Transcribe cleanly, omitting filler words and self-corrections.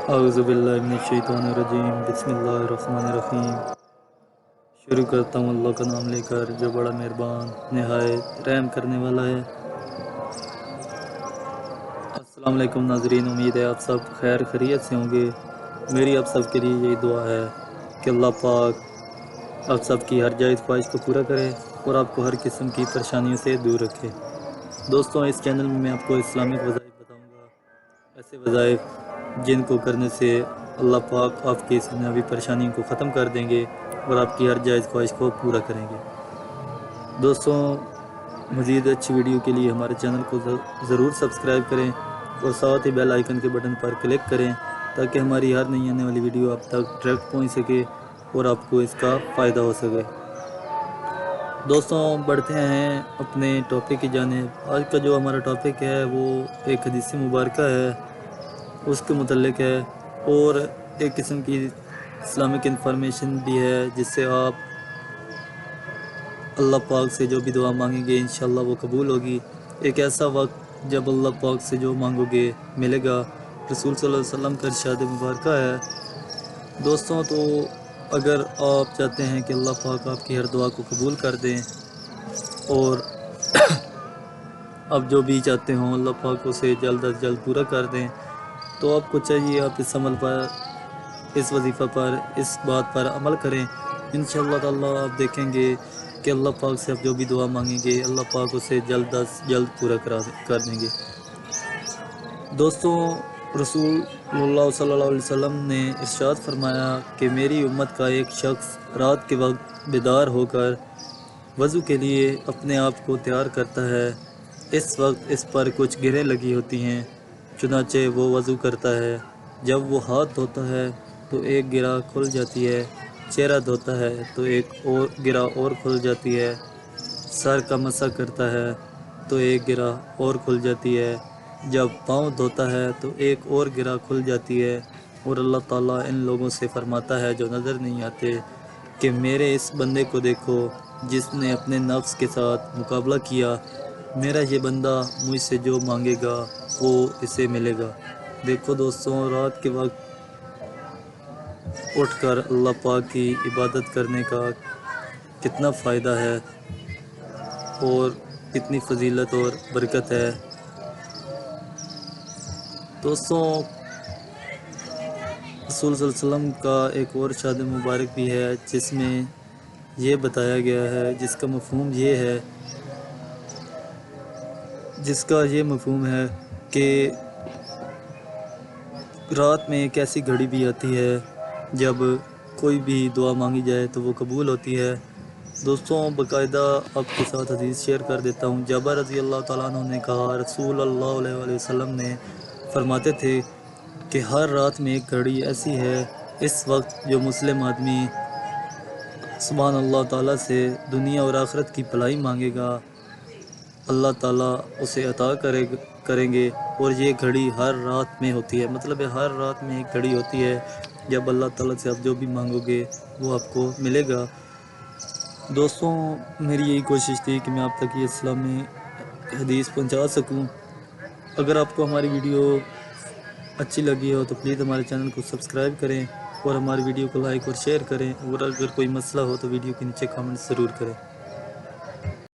औज़ुबिल्लाहिमिनश्शैतानिर्रजीम बिस्मिल्लाहिर्रहमानिर्रहीम। शुरू करता हूँ अल्लाह का नाम लेकर जो बड़ा मेहरबान निहायत रहम करने वाला है। अस्सलाम वालेकुम नाज़रीन, उम्मीद है आप सब खैर खैरियत से होंगे। मेरी आप सब के लिए यही दुआ है कि अल्लाह पाक आप सब की हर जायज़ ख्वाहिश को पूरा करे और आपको हर किस्म की परेशानियों से दूर रखे। दोस्तों, इस चैनल में मैं आपको इस्लामिक वज़ाइफ बताऊँगा, ऐसे वज़ाइफ जिनको करने से अल्लाह पाक आपकी इस दुनियावी परेशानियों को ख़त्म कर देंगे और आपकी हर जायज़ ख्वाहिश को पूरा करेंगे। दोस्तों, मज़ीद अच्छी वीडियो के लिए हमारे चैनल को ज़रूर सब्सक्राइब करें और साथ ही बेल आइकन के बटन पर क्लिक करें ताकि हमारी हर नई आने वाली वीडियो आप तक डायरेक्ट पहुंच सके और आपको इसका फ़ायदा हो सके। दोस्तों, बढ़ते हैं अपने टॉपिक की जानिब। आज का जो हमारा टॉपिक है वो एक हदीस मुबारक है, उसके मुतल्लिक है और एक किस्म की इस्लामिक इन्फॉर्मेशन भी है जिससे आप अल्लाह पाक से जो भी दुआ मांगेंगे इंशाअल्लाह वो कबूल होगी। एक ऐसा वक्त जब अल्लाह पाक से जो मांगोगे मिलेगा। रसूल सल्लल्लाहु अलैहि वसल्लम का इरशाद मुबारक है। दोस्तों, तो अगर आप चाहते हैं कि अल्लाह पाक आपकी हर दुआ को कबूल कर दें और आप जो भी चाहते हो अल्लाह पाक उसे जल्द अज जल्द पूरा कर दें, तो आपको चाहिए आप इस अमल पर, इस वजीफ़ा पर, इस बात पर अमल करें। इंशाअल्लाह ताला आप देखेंगे कि अल्लाह पाक से आप जो भी दुआ मांगेंगे अल्लाह पाक उसे जल्द अज जल्द पूरा कर देंगे। दोस्तों, रसूल सल्लल्लाहु अलैहि वसल्लम ने इरशाद फरमाया कि मेरी उम्मत का एक शख्स रात के वक्त बेदार होकर वज़ू के लिए अपने आप को तैयार करता है। इस वक्त इस पर कुछ गिरें लगी होती हैं, चुनाचे वो वज़ू करता है। जब वो हाथ धोता है तो एक गिरा खुल जाती है, चेहरा धोता है तो एक और गिरा और खुल जाती है, सर का मसा करता है तो एक गिरा और खुल जाती है, जब पाँव धोता है तो एक और गिरा खुल जाती है। और अल्लाह ताला इन लोगों से फरमाता है जो नज़र नहीं आते कि मेरे इस बंदे को देखो जिसने अपने नफ्स के साथ मुकाबला किया। मेरा ये बंदा मुझसे जो मांगेगा वो इसे मिलेगा। देखो दोस्तों, रात के वक्त उठकर अल्लाह पाक की इबादत करने का कितना फ़ायदा है और कितनी फजीलत और बरकत है। दोस्तों, रसूल सल्लल्लाहु अलैहि वसल्लम का एक और इरशाद मुबारक भी है जिसमें ये बताया गया है, जिसका मफ़हूम है कि रात में एक ऐसी घड़ी भी आती है जब कोई भी दुआ मांगी जाए तो वो कबूल होती है। दोस्तों, बाकायदा आपके साथ हदीस शेयर कर देता हूँ। जबर रज़ी अल्लाह ताला अन्हु ने कहा, रसूल सल्लल्लाहु अलैहि वसल्लम ने फरमाते थे कि हर रात में एक घड़ी ऐसी है, इस वक्त जो मुस्लिम आदमी सुभान अल्लाह ताला से दुनिया और आखिरत की भलाई मांगेगा, अल्लाह ताला उसे अता करेंगे। और ये घड़ी हर रात में होती है, मतलब हर रात में एक घड़ी होती है जब अल्लाह ताला से आप जो भी मांगोगे वो आपको मिलेगा। दोस्तों, मेरी यही कोशिश थी कि मैं आप तक ये इस्लामी हदीस पहुंचा सकूं। अगर आपको हमारी वीडियो अच्छी लगी हो तो प्लीज़ हमारे चैनल को सब्सक्राइब करें और हमारी वीडियो को लाइक और शेयर करें। और अगर कोई मसला हो तो वीडियो के नीचे कमेंट ज़रूर करें।